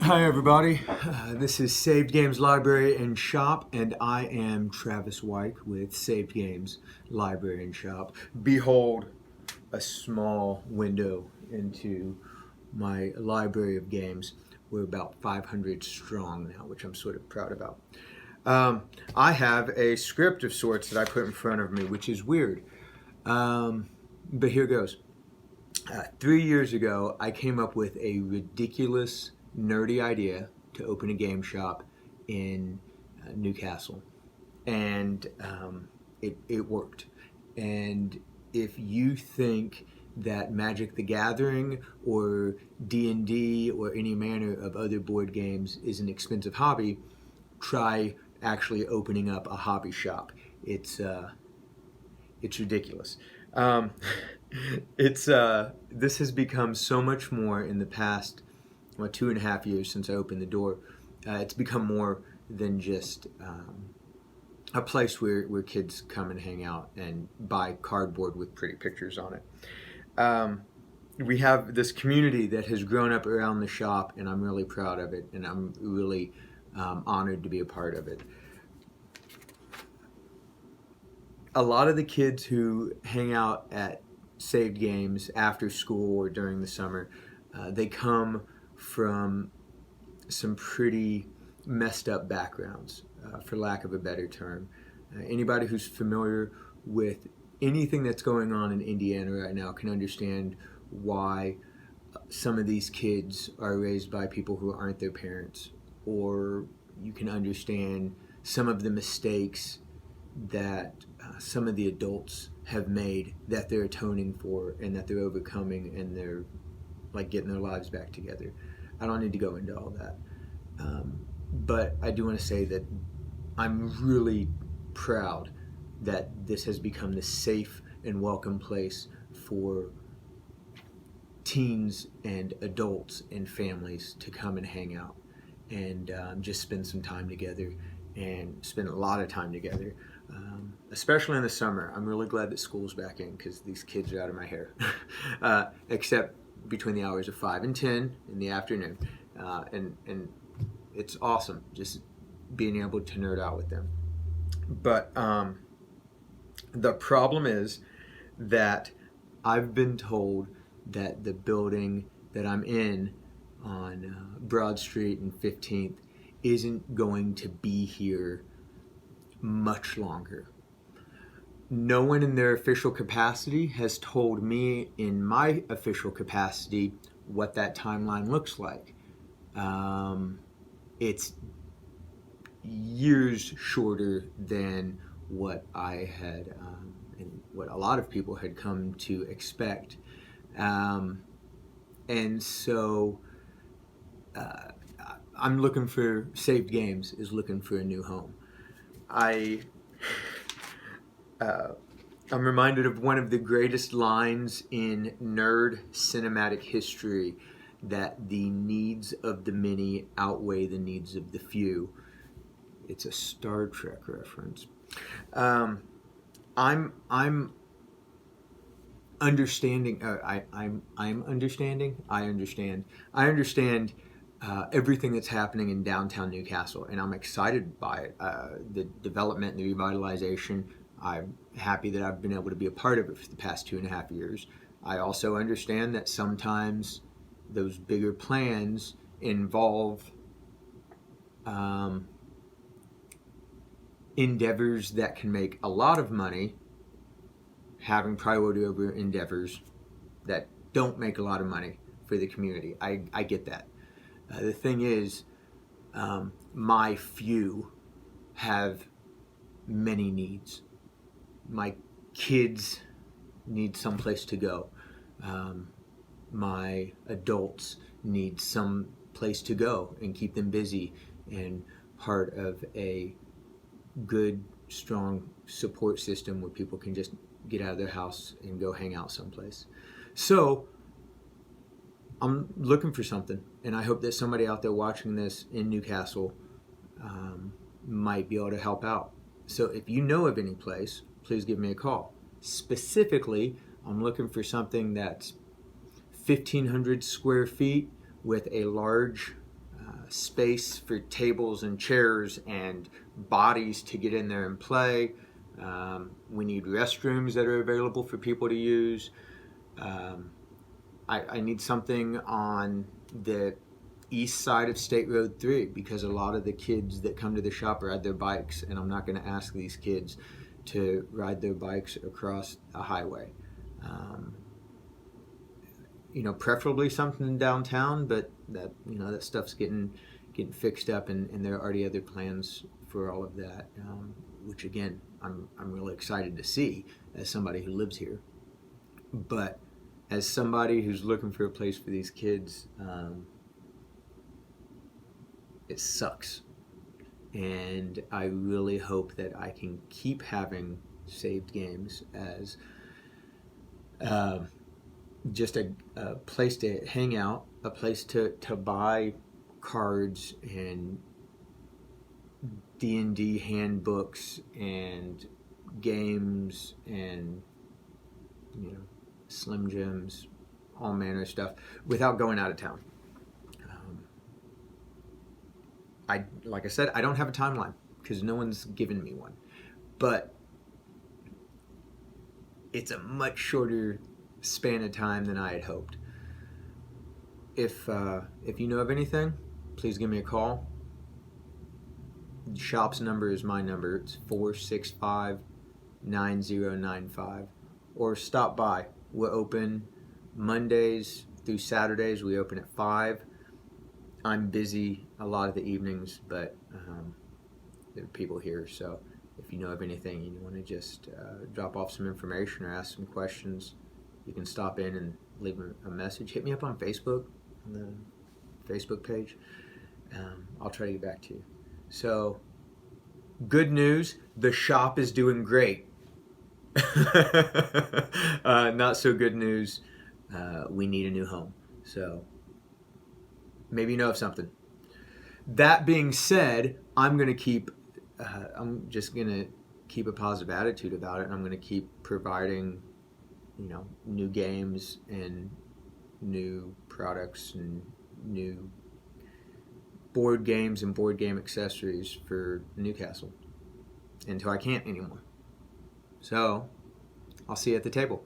Hi everybody, this is Saved Games Library and Shop, and I am Travis White with Saved Games Library and Shop. Behold, a small window into my library of games. We're about 500 strong now, which I'm sort of proud about. I have a script of sorts that I put in front of me, which is weird, but here goes. 3 years ago, I came up with a ridiculous, nerdy idea to open a game shop in Newcastle, and it worked. And if you think that Magic the Gathering or D&D or any manner of other board games is an expensive hobby, try actually opening up a hobby shop. It's ridiculous. Um, it's this has become so much more in the past 2.5 years since I opened the door. It's become more than just a place where kids come and hang out and buy cardboard with pretty pictures on it. We have this community that has grown up around the shop, and I'm really proud of it, and I'm really honored to be a part of it. A lot of the kids who hang out at Saved Games after school or during the summer, they come from some pretty messed up backgrounds, for lack of a better term. Anybody who's familiar with anything that's going on in Indiana right now can understand why some of these kids are raised by people who aren't their parents, or you can understand some of the mistakes that some of the adults have made that they're atoning for and that they're overcoming, and they're like getting their lives back together. I don't need to go into all that. But I do want to say that I'm really proud that this has become the safe and welcome place for teens and adults and families to come and hang out and just spend some time together and spend a lot of time together. Especially in the summer. I'm really glad that school's back in because these kids are out of my hair. Except between the hours of 5 and 10 in the afternoon. And it's awesome just being able to nerd out with them. But the problem is that I've been told that the building that I'm in on Broad Street and 15th isn't going to be here much longer. No one in their official capacity has told me in my official capacity what that timeline looks like. It's years shorter than what I had and what a lot of people had come to expect. And so I'm looking for Saved Games is looking for a new home. I'm reminded of one of the greatest lines in nerd cinematic history, that the needs of the many outweigh the needs of the few. It's a Star Trek reference. I'm understanding. I'm understanding. I understand everything that's happening in downtown Newcastle, and I'm excited by it. The development and the revitalization. I'm happy that I've been able to be a part of it for the past 2.5 years. I also understand that sometimes those bigger plans involve endeavors that can make a lot of money having priority over endeavors that don't make a lot of money for the community. I get that. The thing is, my few have many needs. My kids need some place to go. My adults need some place to go and keep them busy and part of a good, strong support system where people can just get out of their house and go hang out someplace. So I'm looking for something, and I hope that somebody out there watching this in Newcastle might be able to help out. So if you know of any place, please give me a call. Specifically, I'm looking for something that's 1,500 square feet with a large space for tables and chairs and bodies to get in there and play. We need restrooms that are available for people to use. I need something on the east side of State Road 3 because a lot of the kids that come to the shop ride their bikes, and I'm not going to ask these kids to ride their bikes across a highway. Preferably something downtown, but that stuff's getting fixed up, and there are already other plans for all of that, which again I'm really excited to see as somebody who lives here. But as somebody who's looking for a place for these kids, it sucks. And I really hope that I can keep having Saved Games as just a place to hang out, a place to buy cards and D&D handbooks and games and Slim Jims, all manner of stuff without going out of town. Like I said, I don't have a timeline because no one's given me one, but it's a much shorter span of time than I had hoped. If you know of anything, please give me a call. The shop's number is my number. It's 465-9095. Or stop by. We're open Mondays through Saturdays. We open at 5. I'm busy a lot of the evenings, but there are people here. So if you know of anything and you want to just drop off some information or ask some questions, you can stop in and leave a message. Hit me up on Facebook, on the Facebook page. I'll try to get back to you. So, good news, the shop is doing great. Not so good news, we need a new home. So, maybe you know of something. That being said, I'm just going to keep a positive attitude about it, and I'm going to keep providing new games and new products and new board games and board game accessories for Newcastle until I can't anymore. So, I'll see you at the table.